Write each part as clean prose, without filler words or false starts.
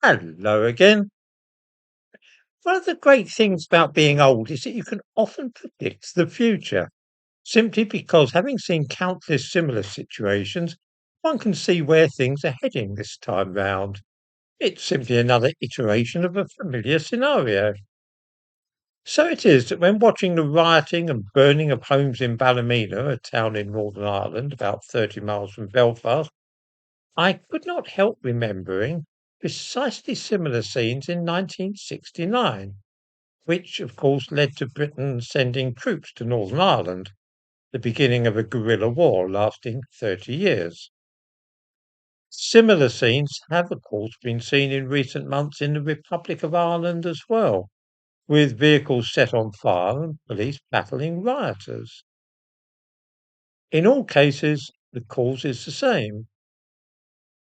Hello again. One of the great things about being old is that you can often predict the future, simply because having seen countless similar situations, one can see where things are heading this time round. It's simply another iteration of a familiar scenario. So it is that when watching the rioting and burning of homes in Ballymena, a town in Northern Ireland about 30 miles from Belfast, I could not help remembering precisely similar scenes in 1969, which of course led to Britain sending troops to Northern Ireland, the beginning of a guerrilla war lasting 30 years. Similar scenes have, of course, been seen in recent months in the Republic of Ireland as well, with vehicles set on fire and police battling rioters. In all cases, the cause is the same.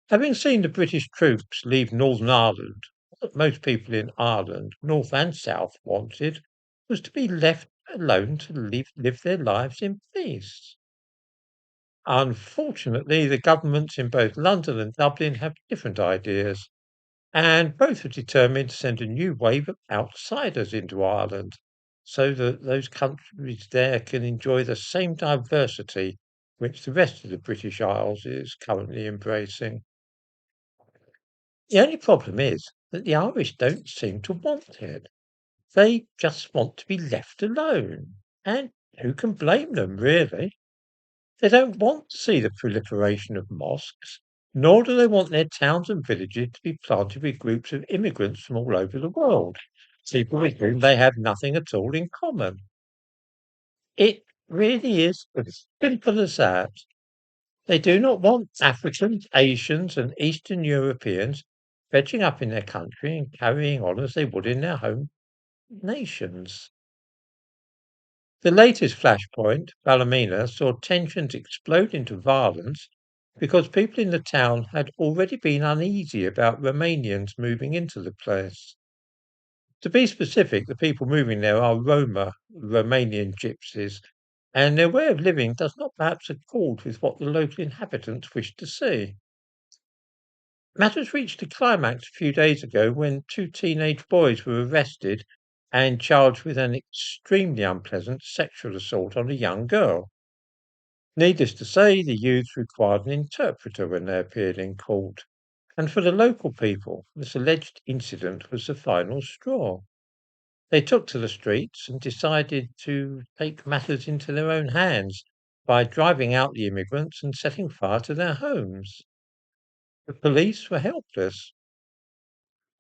Having seen the British troops leave Northern Ireland, what most people in Ireland, North and South, wanted was to be left alone to live their lives in peace. Unfortunately, the governments in both London and Dublin have different ideas, and both are determined to send a new wave of outsiders into Ireland so that those countries there can enjoy the same diversity which the rest of the British Isles is currently embracing. The only problem is that the Irish don't seem to want it. They just want to be left alone. And who can blame them, really? They don't want to see the proliferation of mosques, nor do they want their towns and villages to be planted with groups of immigrants from all over the world, people with whom they have nothing at all in common. It really is as simple as that. They do not want Africans, Asians, and Eastern Europeans fetching up in their country and carrying on as they would in their home nations. The latest flashpoint, Ballymena, saw tensions explode into violence because people in the town had already been uneasy about Romanians moving into the place. To be specific, the people moving there are Roma, Romanian gypsies, and their way of living does not perhaps accord with what the local inhabitants wish to see. Matters reached a climax a few days ago when two teenage boys were arrested and charged with an extremely unpleasant sexual assault on a young girl. Needless to say, the youths required an interpreter when they appeared in court, and for the local people, this alleged incident was the final straw. They took to the streets and decided to take matters into their own hands by driving out the immigrants and setting fire to their homes. The police were helpless.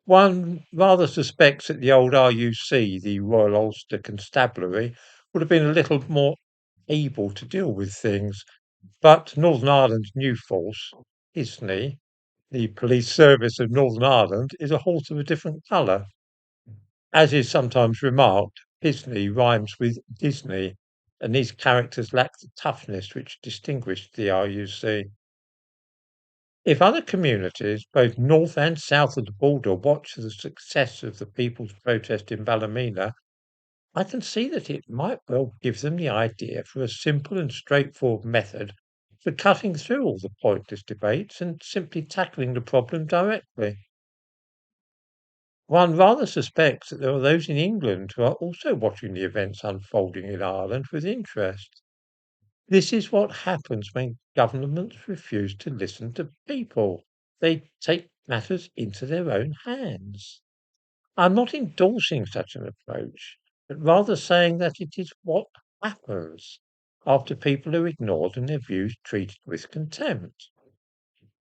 One rather suspects that the old RUC, the Royal Ulster Constabulary, would have been a little more able to deal with things, but Northern Ireland's new force, ISNI, the Police Service of Northern Ireland, is a horse of a different colour. As is sometimes remarked, Disney rhymes with Disney, and these characters lack the toughness which distinguished the RUC. If other communities, both north and south of the border, watch the success of the people's protest in Ballymena, I can see that it might well give them the idea for a simple and straightforward method for cutting through all the pointless debates and simply tackling the problem directly. One rather suspects that there are those in England who are also watching the events unfolding in Ireland with interest. This is what happens when governments refuse to listen to people. They take matters into their own hands. I'm not endorsing such an approach, but rather saying that it is what happens after people are ignored and their views treated with contempt.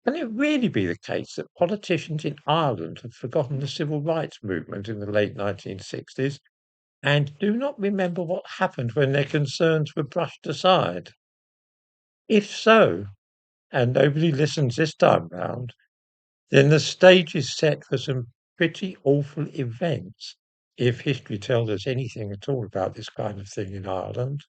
Can it really be the case that politicians in Ireland have forgotten the civil rights movement in the late 1960s and do not remember what happened when their concerns were brushed aside? If so, and nobody listens this time round, then the stage is set for some pretty awful events, if history tells us anything at all about this kind of thing in Ireland.